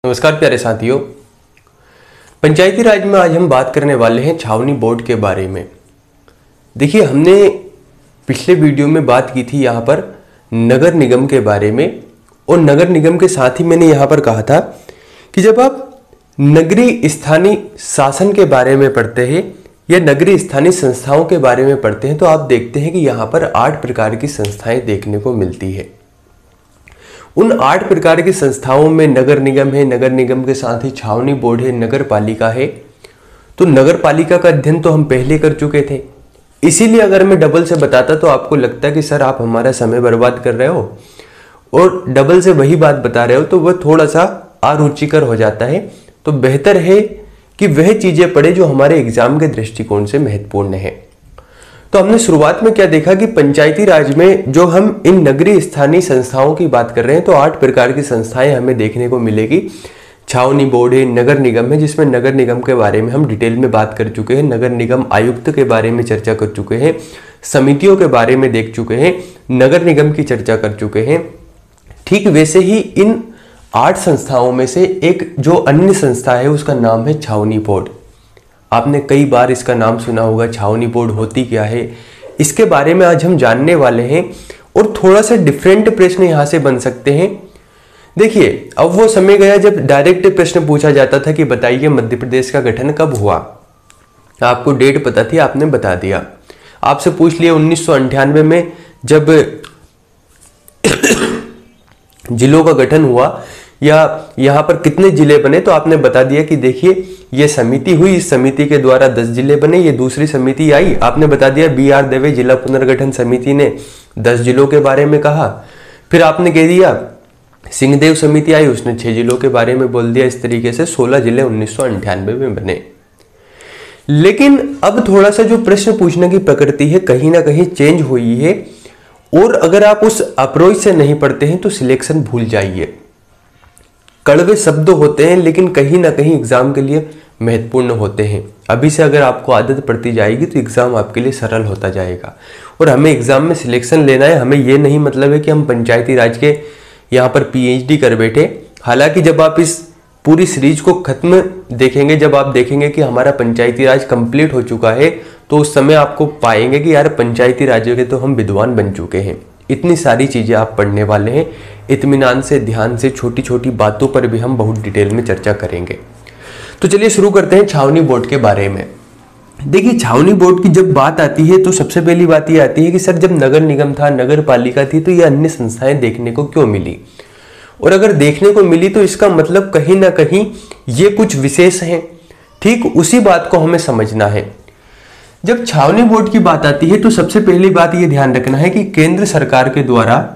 नमस्कार प्यारे साथियों, पंचायती राज में आज हम बात करने वाले हैं छावनी बोर्ड के बारे में। देखिए, हमने पिछले वीडियो में बात की थी यहाँ पर नगर निगम के बारे में, और नगर निगम के साथ ही मैंने यहाँ पर कहा था कि जब आप नगरीय स्थानीय शासन के बारे में पढ़ते हैं या नगरीय स्थानीय संस्थाओं के बारे में पढ़ते हैं तो आप देखते हैं कि यहाँ पर 8 प्रकार की संस्थाएं देखने को मिलती है। उन 8 प्रकार की संस्थाओं में नगर निगम है, नगर निगम के साथ ही छावनी बोर्ड है, नगर पालिका है। तो नगर पालिका का अध्ययन तो हम पहले कर चुके थे, इसीलिए अगर मैं डबल से बताता तो आपको लगता है कि सर आप हमारा समय बर्बाद कर रहे हो, और डबल से वही बात बता रहे हो तो वह थोड़ा सा अरुचिकर हो जाता है। तो बेहतर है कि वह चीजें पढ़े जो हमारे एग्जाम के दृष्टिकोण से महत्वपूर्ण है। तो हमने शुरुआत में क्या देखा कि पंचायती राज में जो हम इन नगरीय स्थानीय संस्थाओं की बात कर रहे हैं तो 8 प्रकार की संस्थाएं हमें देखने को मिलेगी। छावनी बोर्ड है, नगर निगम है, जिसमें नगर निगम के बारे में हम डिटेल में बात कर चुके हैं, नगर निगम आयुक्त के बारे में चर्चा कर चुके हैं, समितियों के बारे में देख चुके हैं, नगर निगम की चर्चा कर चुके हैं। ठीक वैसे ही इन 8 संस्थाओं में से एक जो अन्य संस्था है उसका नाम है छावनी बोर्ड। आपने कई बार इसका नाम सुना होगा। छावनी बोर्ड होती क्या है, इसके बारे में आज हम जानने वाले हैं, और थोड़ा सा डिफरेंट प्रश्न यहां से बन सकते हैं। देखिए, अब वो समय गया जब डायरेक्ट प्रश्न पूछा जाता था कि बताइए मध्य प्रदेश का गठन कब हुआ। आपको डेट पता थी, आपने बता दिया। आपसे पूछ लिया 1998 में जब जिलों का गठन हुआ या यहाँ पर कितने जिले बने, तो आपने बता दिया कि देखिए ये समिति हुई, इस समिति के द्वारा 10 जिले बने। ये दूसरी समिति आई, आपने बता दिया BR दवे जिला पुनर्गठन समिति ने 10 जिलों के बारे में कहा। फिर आपने कह दिया सिंहदेव समिति आई, उसने 6 जिलों के बारे में बोल दिया। इस तरीके से 16 जिले 1998 में बने। लेकिन अब थोड़ा सा जो प्रश्न पूछने की प्रकृति है कहीं ना कहीं चेंज हुई है, और अगर आप उस अप्रोच से नहीं पढ़ते हैं तो सिलेक्शन भूल जाइए। कड़वे शब्द होते हैं लेकिन कहीं ना कहीं एग्जाम के लिए महत्वपूर्ण होते हैं। अभी से अगर आपको आदत पड़ती जाएगी तो एग्जाम आपके लिए सरल होता जाएगा। और हमें एग्जाम में सिलेक्शन लेना है, हमें ये नहीं मतलब है कि हम पंचायती राज के यहाँ पर PhD कर बैठे। हालांकि जब आप इस पूरी सीरीज को खत्म देखेंगे, जब आप देखेंगे कि हमारा पंचायती राज कंप्लीट हो चुका है, तो उस समय आपको पाएंगे कि यार पंचायती राज के तो हम विद्वान बन चुके हैं। इतनी सारी चीजें आप पढ़ने वाले हैं, इत्मीनान से, ध्यान से, छोटी छोटी बातों पर भी हम बहुत डिटेल में चर्चा करेंगे। तो चलिए शुरू करते हैं छावनी बोर्ड के बारे में। देखिए, छावनी बोर्ड की जब बात आती है तो सबसे पहली बात ये आती है कि सर जब नगर निगम था, नगर पालिका थी, तो ये अन्य संस्थाएं देखने को क्यों मिली, और अगर देखने को मिली तो इसका मतलब कहीं ना कहीं ये कुछ विशेष है। ठीक उसी बात को हमें समझना है। जब छावनी बोर्ड की बात आती है तो सबसे पहली बात यह ध्यान रखना है कि केंद्र सरकार के द्वारा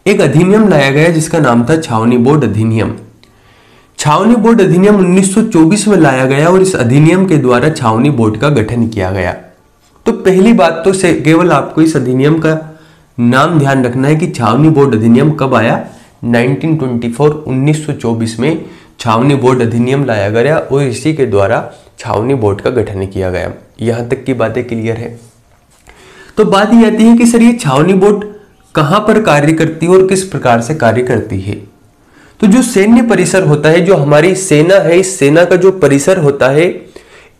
एक अधिनियम लाया गया जिसका नाम था छावनी बोर्ड अधिनियम। छावनी बोर्ड अधिनियम 1924 में लाया गया, और इस अधिनियम के द्वारा छावनी बोर्ड का गठन किया गया। तो पहली बात तो से केवल आपको इस अधिनियम का नाम ध्यान रखना है कि छावनी बोर्ड अधिनियम कब आया। 1924 में छावनी बोर्ड अधिनियम लाया गया और इसी के द्वारा छावनी बोर्ड का गठन किया गया। यहां तक की बातें क्लियर है। तो बात यह आती है कि सर ये छावनी बोर्ड कहां पर कार्य करती है और किस प्रकार से कार्य करती है। तो जो सैन्य परिसर होता है, जो हमारी सेना है, इस सेना का जो परिसर होता है,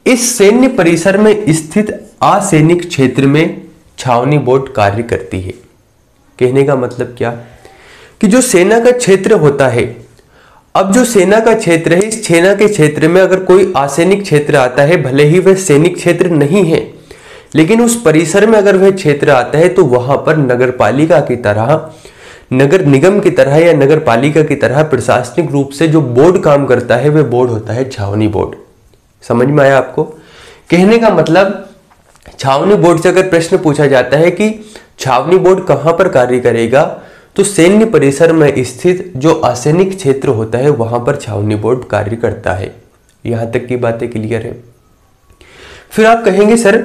इस सैन्य परिसर में स्थित असैनिक क्षेत्र में छावनी बोर्ड कार्य करती है। कहने का मतलब क्या कि जो सेना का क्षेत्र होता है, अब जो सेना का क्षेत्र है, इस सेना के क्षेत्र में अगर कोई असैनिक क्षेत्र आता है, भले ही वह सैनिक क्षेत्र नहीं है, लेकिन उस परिसर में अगर वह क्षेत्र आता है तो वहां पर नगर पालिका की तरह, नगर निगम की तरह या नगर पालिका की तरह प्रशासनिक रूप से जो बोर्ड काम करता है वह बोर्ड होता है छावनी बोर्ड। समझ में आया आपको? कहने का मतलब छावनी बोर्ड से अगर प्रश्न पूछा जाता है कि छावनी बोर्ड कहां पर कार्य करेगा, तो सैन्य परिसर में स्थित जो असैनिक क्षेत्र होता है वहां पर छावनी बोर्ड कार्य करता है। यहां तक की बातें क्लियर है। फिर आप कहेंगे सर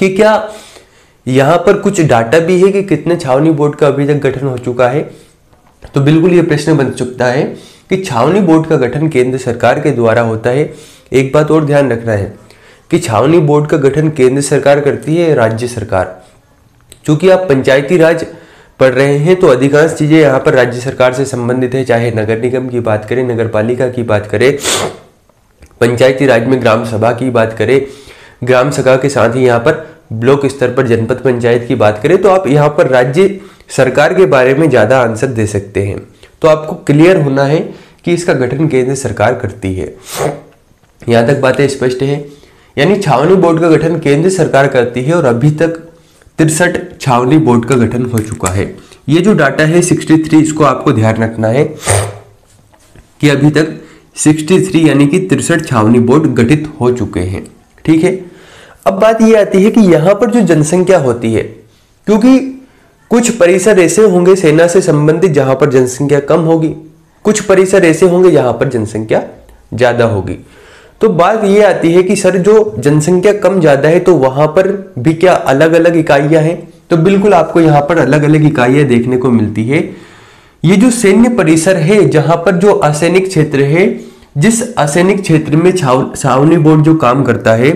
कि क्या यहां पर कुछ डाटा भी है कि कितने छावनी बोर्ड का अभी तक गठन हो चुका है। तो बिल्कुल यह प्रश्न बन चुका है कि छावनी बोर्ड का गठन केंद्र सरकार के द्वारा होता है। एक बात और ध्यान रखना है कि छावनी बोर्ड का गठन केंद्र सरकार करती है, राज्य सरकार। चूंकि आप पंचायती राज पढ़ रहे हैं तो अधिकांश चीज़ें यहाँ पर राज्य सरकार से संबंधित है, चाहे नगर निगम की बात करें, नगर पालिका की बात करें, पंचायती राज में ग्राम सभा की बात करें, ग्राम सभा के साथ ही यहाँ पर ब्लॉक स्तर पर जनपद पंचायत की बात करें, तो आप यहाँ पर राज्य सरकार के बारे में ज़्यादा आंसर दे सकते हैं। तो आपको क्लियर होना है कि इसका गठन केंद्र सरकार करती है। यहाँ तक बातें स्पष्ट है, यानी छावनी बोर्ड का गठन केंद्र सरकार करती है और अभी तक 63 छावनी बोर्ड का गठन हो चुका है। ये जो डाटा है 63, इसको आपको ध्यान रखना है कि अभी तक 63 यानी कि 63 छावनी बोर्ड गठित हो चुके हैं। ठीक है, अब बात ये आती है कि यहाँ पर जो जनसंख्या होती है, क्योंकि कुछ परिसर ऐसे होंगे सेना से संबंधित जहां पर जनसंख्या कम होगी, कुछ परिसर ऐसे होंगे जहां पर जनसंख्या ज्यादा होगी। तो बात ये आती है कि सर जो जनसंख्या कम ज्यादा है तो वहां पर भी क्या अलग अलग इकाइयां हैं? तो बिल्कुल आपको यहाँ पर अलग अलग इकाइयां देखने को मिलती है। ये जो सैन्य परिसर है, जहां पर जो असैनिक क्षेत्र है, जिस असैनिक क्षेत्र में छावनी बोर्ड जो काम करता है,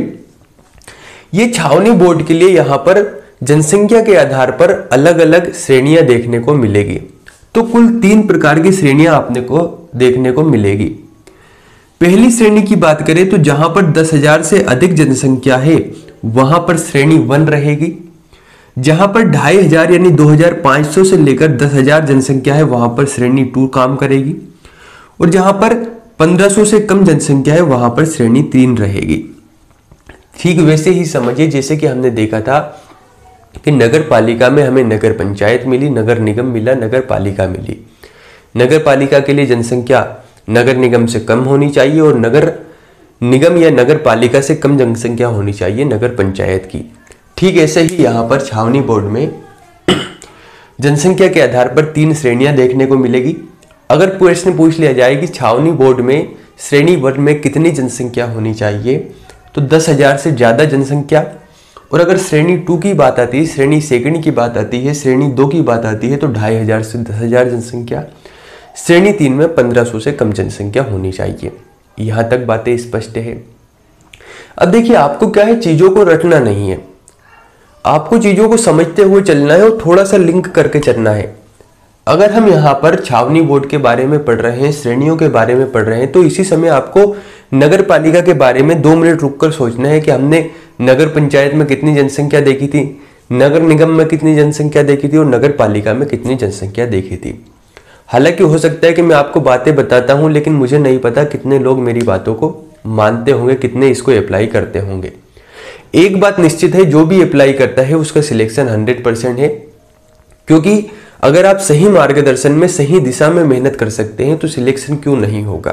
ये छावनी बोर्ड के लिए यहाँ पर जनसंख्या के आधार पर अलग अलग श्रेणियां देखने को मिलेगी। तो कुल 3 प्रकार की श्रेणियां आपने को देखने को मिलेगी। पहली श्रेणी की बात करें तो जहां पर 10,000 से अधिक जनसंख्या है वहां पर श्रेणी 1 रहेगी। जहां पर 2,500 यानी 2,500 से लेकर 10,000 जनसंख्या है वहां पर श्रेणी 2 काम करेगी। और जहां पर 1,500 से कम जनसंख्या है वहां पर श्रेणी 3 रहेगी। ठीक वैसे ही समझिए जैसे कि हमने देखा था कि नगर पालिका में हमें नगर पंचायत मिली, नगर निगम मिला, नगर पालिका मिली। नगर पालिका के लिए जनसंख्या नगर निगम से कम होनी चाहिए और नगर निगम या नगर पालिका से कम जनसंख्या होनी चाहिए नगर पंचायत की। ठीक ऐसे ही यहाँ पर छावनी बोर्ड में जनसंख्या के आधार पर 3 श्रेणियां देखने को मिलेगी। अगर प्रश्न पूछ लिया जाए कि छावनी बोर्ड में श्रेणी 1 में कितनी जनसंख्या होनी चाहिए, तो 10,000 से ज्यादा जनसंख्या। और अगर श्रेणी 2 की बात आती है, श्रेणी सेकंड की बात आती है, श्रेणी 2 की बात आती है तो 2,500 से 10,000 जनसंख्या। श्रेणी 3 में 1,500 से कम जनसंख्या होनी चाहिए। यहां तक बातें स्पष्ट है। अब देखिए, आपको क्या है, चीजों को रटना नहीं है, आपको चीजों को समझते हुए चलना है और थोड़ा सा लिंक करके चलना है। अगर हम यहाँ पर छावनी बोर्ड के बारे में पढ़ रहे हैं, श्रेणियों के बारे में पढ़ रहे हैं, तो इसी समय आपको नगर पालिका के बारे में 2 मिनट रुककर सोचना है कि हमने नगर पंचायत में कितनी जनसंख्या देखी थी, नगर निगम में कितनी जनसंख्या देखी थी और नगर पालिका में कितनी जनसंख्या देखी थी। हालांकि हो सकता है कि मैं आपको बातें बताता हूं, लेकिन मुझे नहीं पता कितने लोग मेरी बातों को मानते होंगे, कितने इसको अप्लाई करते होंगे। एक बात निश्चित है, जो भी अप्लाई करता है उसका सिलेक्शन 100% है, क्योंकि अगर आप सही मार्गदर्शन में सही दिशा में मेहनत कर सकते हैं तो सिलेक्शन क्यों नहीं होगा।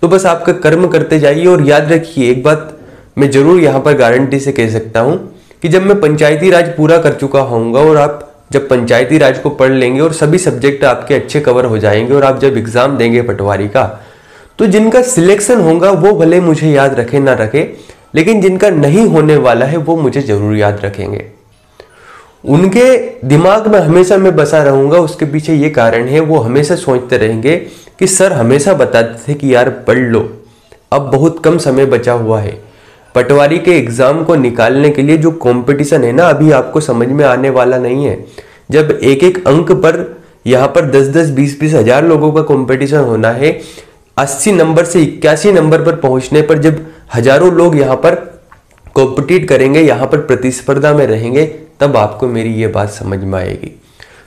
तो बस आपका कर्म करते जाइए। और याद रखिए, एक बात मैं जरूर यहां पर गारंटी से कह सकता हूं कि जब मैं पंचायती राज पूरा कर चुका होऊंगा और आप जब पंचायती राज को पढ़ लेंगे और सभी सब्जेक्ट आपके अच्छे कवर हो जाएंगे और आप जब एग्जाम देंगे पटवारी का, तो जिनका सिलेक्शन होगा वो भले मुझे याद रखे ना रखे, लेकिन जिनका नहीं होने वाला है वो मुझे जरूर याद रखेंगे। उनके दिमाग में हमेशा मैं बसा रहूंगा। उसके पीछे ये कारण है, वो हमेशा सोचते रहेंगे कि सर हमेशा बताते थे कि यार पढ़ लो, अब बहुत कम समय बचा हुआ है। पटवारी के एग्जाम को निकालने के लिए जो कंपटीशन है ना, अभी आपको समझ में आने वाला नहीं है। जब एक एक अंक पर यहाँ पर 10-10, 20-20 हजार लोगों का कंपटीशन होना है, 80 नंबर से 81 नंबर पर पहुंचने पर जब हजारों लोग यहाँ पर कॉम्पिटिट करेंगे, यहाँ पर प्रतिस्पर्धा में रहेंगे, तब आपको मेरी ये बात समझ में आएगी।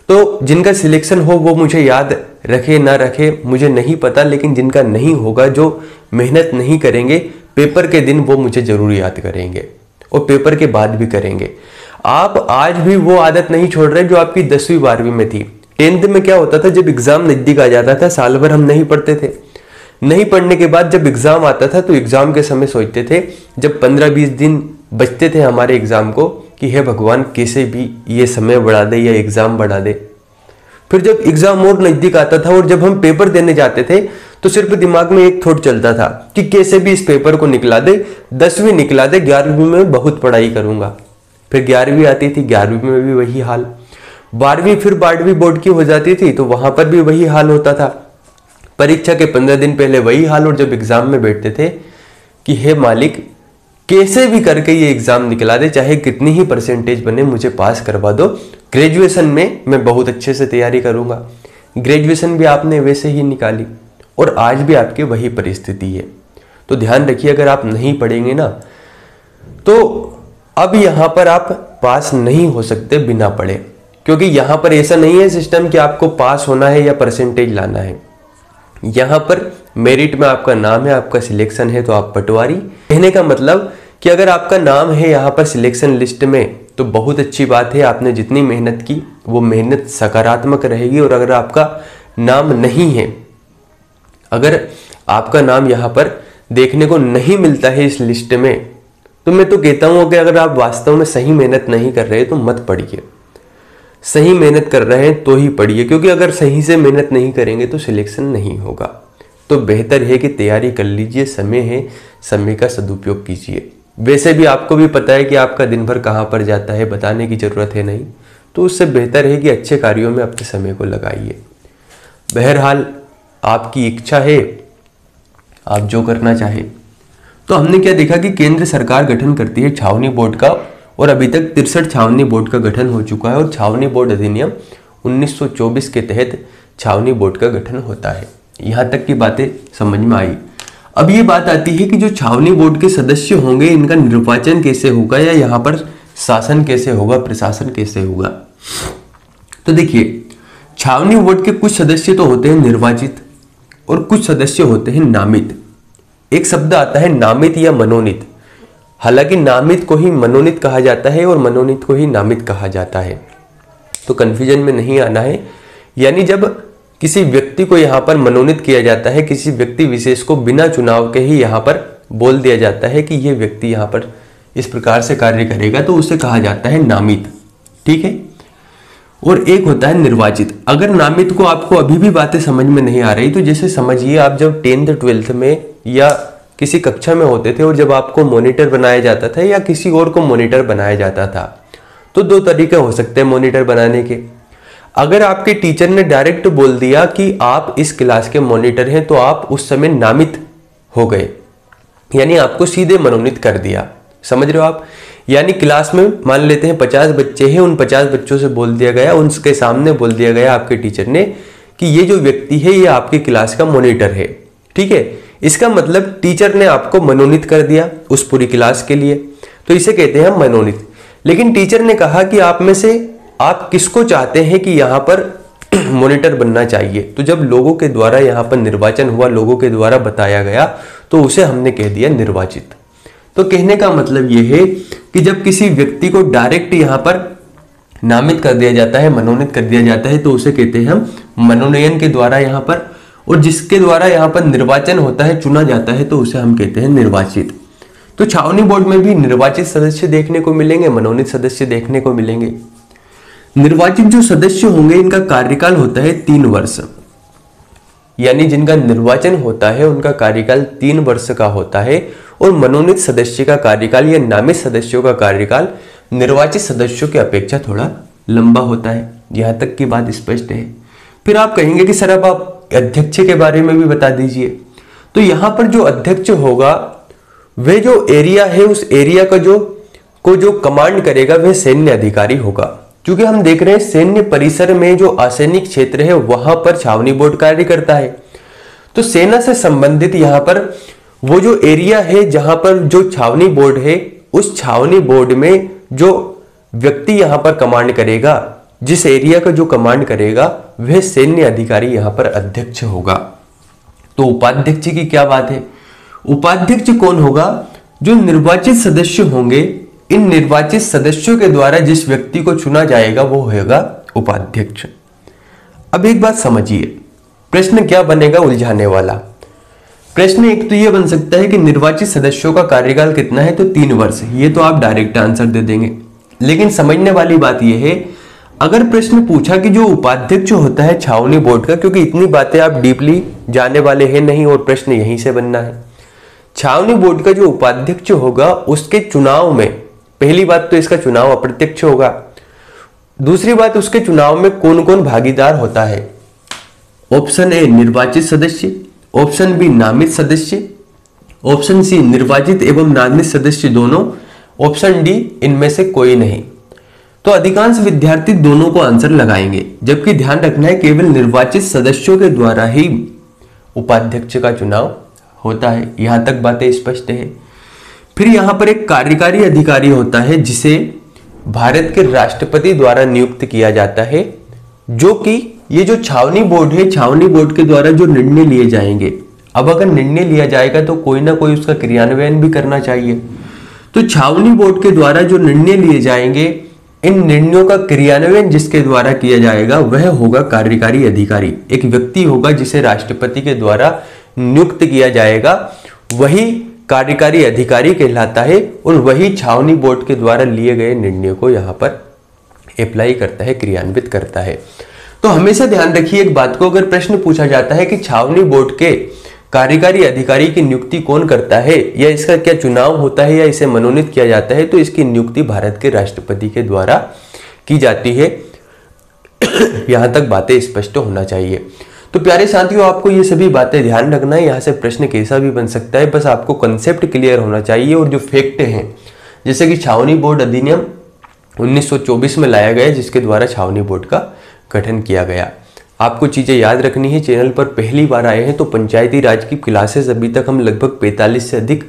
तो जिनका सिलेक्शन हो वो मुझे याद रखे ना रखे मुझे नहीं पता, लेकिन जिनका नहीं होगा, जो मेहनत नहीं करेंगे, पेपर के दिन वो मुझे जरूर याद करेंगे और पेपर के बाद भी करेंगे। आप आज भी वो आदत नहीं छोड़ रहे जो आपकी 10वीं 12वीं में थी। 10th में क्या होता था, जब एग्जाम नजदीक आ जाता था, साल भर हम नहीं पढ़ते थे। नहीं पढ़ने के बाद जब एग्जाम आता था तो एग्जाम के समय सोचते थे, जब 15-20 दिन बचते थे हमारे एग्जाम को, कि हे भगवान कैसे भी ये समय बढ़ा दे या एग्जाम बढ़ा दे। फिर जब एग्जाम और नजदीक आता था और जब हम पेपर देने जाते थे तो सिर्फ दिमाग में एक थॉट चलता था कि कैसे भी इस पेपर को निकला दे, 10वीं निकला दे, 11वीं में बहुत पढ़ाई करूंगा। फिर 11वीं आती थी, 11वीं में भी वही हाल। 12वीं फिर 12वीं बोर्ड की हो जाती थी तो वहां पर भी वही हाल होता था। परीक्षा के 15 दिन पहले वही हाल, और जब एग्जाम में बैठते थे कि हे मालिक कैसे भी करके ये एग्जाम निकला दे, चाहे कितनी ही परसेंटेज बने, मुझे पास करवा दो। ग्रेजुएशन में मैं बहुत अच्छे से तैयारी करूंगा। ग्रेजुएशन भी आपने वैसे ही निकाली और आज भी आपकी वही परिस्थिति है। तो ध्यान रखिए, अगर आप नहीं पढ़ेंगे ना तो अब यहां पर आप पास नहीं हो सकते बिना पढ़े, क्योंकि यहां पर ऐसा नहीं है सिस्टम कि आपको पास होना है या परसेंटेज लाना है। यहां पर मेरिट में आपका नाम है, आपका सिलेक्शन है तो आप पटवारी। कहने का मतलब कि अगर आपका नाम है यहां पर सिलेक्शन लिस्ट में तो बहुत अच्छी बात है, आपने जितनी मेहनत की वो मेहनत सकारात्मक रहेगी। और अगर आपका नाम नहीं है, अगर आपका नाम यहां पर देखने को नहीं मिलता है इस लिस्ट में, तो मैं तो कहता हूं कि अगर आप वास्तव में सही मेहनत नहीं कर रहे तो मत पढ़िए। सही मेहनत कर रहे हैं तो ही पढ़िए, क्योंकि अगर सही से मेहनत नहीं करेंगे तो सिलेक्शन नहीं होगा। तो बेहतर है कि तैयारी कर लीजिए, समय है, समय का सदुपयोग कीजिए। वैसे भी आपको भी पता है कि आपका दिन भर कहाँ पर जाता है, बताने की जरूरत है नहीं। तो उससे बेहतर है कि अच्छे कार्यों में अपने समय को लगाइए। बहरहाल आपकी इच्छा है, आप जो करना चाहें। तो हमने क्या देखा कि केंद्र सरकार गठन करती है छावनी बोर्ड का, और अभी तक 63 छावनी बोर्ड का गठन हो चुका है। और छावनी बोर्ड अधिनियम 1924 के तहत छावनी बोर्ड का गठन होता है। यहां तक की बातें समझ में आई। अब ये बात आती है कि जो छावनी बोर्ड के सदस्य होंगे, इनका निर्वाचन कैसे होगा, या यहाँ पर शासन कैसे होगा, प्रशासन कैसे होगा। तो देखिए, छावनी बोर्ड के कुछ सदस्य तो होते हैं निर्वाचित और कुछ सदस्य होते हैं नामित। एक शब्द आता है नामित या मनोनीत। हालांकि नामित को ही मनोनीत कहा जाता है और मनोनीत को ही नामित कहा जाता है, तो कंफ्यूजन में नहीं आना है। यानी जब किसी व्यक्ति को यहाँ पर मनोनीत किया जाता है, किसी व्यक्ति विशेष को बिना चुनाव के ही यहाँ पर बोल दिया जाता है कि ये व्यक्ति यहाँ पर इस प्रकार से कार्य करेगा, तो उसे कहा जाता है नामित। ठीक है। और एक होता है निर्वाचित। अगर नामित को आपको अभी भी बातें समझ में नहीं आ रही, तो जैसे समझिए आप जब 10th 12th में या किसी कक्षा में होते थे और जब आपको मॉनिटर बनाया जाता था या किसी और को मॉनिटर बनाया जाता था, तो दो तरीके हो सकते हैं मॉनिटर बनाने के। अगर आपके टीचर ने डायरेक्ट बोल दिया कि आप इस क्लास के मॉनिटर हैं, तो आप उस समय नामित हो गए, यानी आपको सीधे मनोनीत कर दिया। समझ रहे हो आप? यानी क्लास में मान लेते हैं 50 बच्चे हैं, उन 50 बच्चों से बोल दिया गया, उनके सामने बोल दिया गया आपके टीचर ने कि ये जो व्यक्ति है ये आपकी क्लास का मॉनिटर है। ठीक है। इसका मतलब टीचर ने आपको मनोनीत कर दिया उस पूरी क्लास के लिए, तो इसे कहते हैं मनोनीत। लेकिन टीचर ने कहा कि आप में से आप किसको चाहते हैं कि यहाँ पर मॉनिटर बनना चाहिए, तो जब लोगों के द्वारा यहाँ पर निर्वाचन हुआ, लोगों के द्वारा बताया गया, तो उसे हमने कह दिया निर्वाचित। तो कहने का मतलब यह है कि जब किसी व्यक्ति को डायरेक्ट यहाँ पर नामित कर दिया जाता है, मनोनीत कर दिया जाता है, तो उसे कहते हैं हम मनोनयन के द्वारा यहाँ पर, और जिसके द्वारा यहाँ पर निर्वाचन होता है, चुना जाता है, तो उसे हम कहते हैं निर्वाचित। तो छावनी बोर्ड में भी निर्वाचित सदस्य देखने को मिलेंगे, मनोनीत सदस्य देखने को मिलेंगे। निर्वाचित जो सदस्य होंगे इनका कार्यकाल होता है 3 वर्ष, यानी जिनका निर्वाचन होता है उनका कार्यकाल 3 वर्ष का होता है। और मनोनीत सदस्य का कार्यकाल या नामित सदस्यों का कार्यकाल निर्वाचित सदस्यों की अपेक्षा थोड़ा लंबा होता है। यहां तक की बात स्पष्ट है। फिर आप कहेंगे कि सर अब आप अध्यक्ष के बारे में भी बता दीजिए। तो यहां पर जो अध्यक्ष होगा वह जो एरिया है उस एरिया का जो कमांड करेगा वह सैन्य अधिकारी होगा। क्योंकि हम देख रहे हैं सैन्य परिसर में जो असैनिक क्षेत्र है वहां पर छावनी बोर्ड कार्य करता है। तो सेना से संबंधित यहाँ पर वो जो एरिया है जहां पर जो छावनी बोर्ड है, उस छावनी बोर्ड में जो व्यक्ति यहाँ पर कमांड करेगा, जिस एरिया का जो कमांड करेगा वह सैन्य अधिकारी यहाँ पर अध्यक्ष होगा। तो उपाध्यक्ष की क्या बात है? उपाध्यक्ष कौन होगा? जो निर्वाचित सदस्य होंगे, इन निर्वाचित सदस्यों के द्वारा जिस व्यक्ति को चुना जाएगा वो होगा उपाध्यक्ष। अब एक बात समझिए, प्रश्न क्या बनेगा उलझाने वाला। प्रश्न एक तो ये बन सकता है कि निर्वाचित सदस्यों का कार्यकाल कितना है, तो 3 वर्ष। ये तो आप डायरेक्ट आंसर दे देंगे। लेकिन समझने वाली बात यह है, अगर प्रश्न पूछा कि जो उपाध्यक्ष होता है छावनी बोर्ड का, क्योंकि इतनी बातें आप डीपली जाने वाले हैं नहीं और प्रश्न यहीं से बनना है। छावनी बोर्ड का जो उपाध्यक्ष होगा उसके चुनाव में, पहली बात तो इसका चुनाव अप्रत्यक्ष होगा। दूसरी बात, उसके चुनाव में कौन कौन भागीदार होता है। ऑप्शन ए निर्वाचित सदस्य, ऑप्शन बी नामित सदस्य, ऑप्शन सी निर्वाचित एवं नामित सदस्य दोनों, ऑप्शन डी इनमें से कोई नहीं। तो अधिकांश विद्यार्थी दोनों को आंसर लगाएंगे, जबकि ध्यान रखना है केवल निर्वाचित सदस्यों के द्वारा ही उपाध्यक्ष का चुनाव होता है। यहां तक बातें स्पष्ट है। फिर यहां पर एक कार्यकारी अधिकारी होता है जिसे भारत के राष्ट्रपति द्वारा नियुक्त किया जाता है, जो कि ये जो छावनी बोर्ड है, छावनी बोर्ड के द्वारा जो निर्णय लिए जाएंगे, अब अगर निर्णय लिया जाएगा तो कोई ना कोई उसका क्रियान्वयन भी करना चाहिए। तो छावनी बोर्ड के द्वारा जो निर्णय लिए जाएंगे, इन निर्णयों का क्रियान्वयन जिसके द्वारा किया जाएगा वह होगा कार्यकारी अधिकारी। एक व्यक्ति होगा जिसे राष्ट्रपति के द्वारा नियुक्त किया जाएगा, वही कार्यकारी अधिकारी कहलाता है और वही छावनी बोर्ड के द्वारा लिए गए निर्णय को यहाँ पर अप्लाई करता है, क्रियान्वित करता है। तो हमेशा ध्यान रखिए एक बात को, अगर प्रश्न पूछा जाता है कि छावनी बोर्ड के कार्यकारी अधिकारी की नियुक्ति कौन करता है या इसका क्या चुनाव होता है या इसे मनोनीत किया जाता है, तो इसकी नियुक्ति भारत के राष्ट्रपति के द्वारा की जाती है। यहां तक बातें स्पष्ट होना चाहिए। तो प्यारे साथियों, आपको ये सभी बातें ध्यान रखना है। यहाँ से प्रश्न कैसा भी बन सकता है, बस आपको कंसेप्ट क्लियर होना चाहिए और जो फैक्ट हैं, जैसे कि छावनी बोर्ड अधिनियम 1924 में लाया गया, जिसके द्वारा छावनी बोर्ड का गठन किया गया। आपको चीजें याद रखनी है। चैनल पर पहली बार आए हैं तो पंचायती राज की क्लासेस अभी तक हम लगभग 45 से अधिक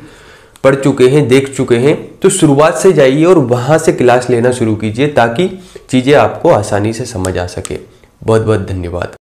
पढ़ चुके हैं, देख चुके हैं। तो शुरुआत से जाइए और वहां से क्लास लेना शुरू कीजिए ताकि चीजें आपको आसानी से समझ आ सके। बहुत बहुत धन्यवाद।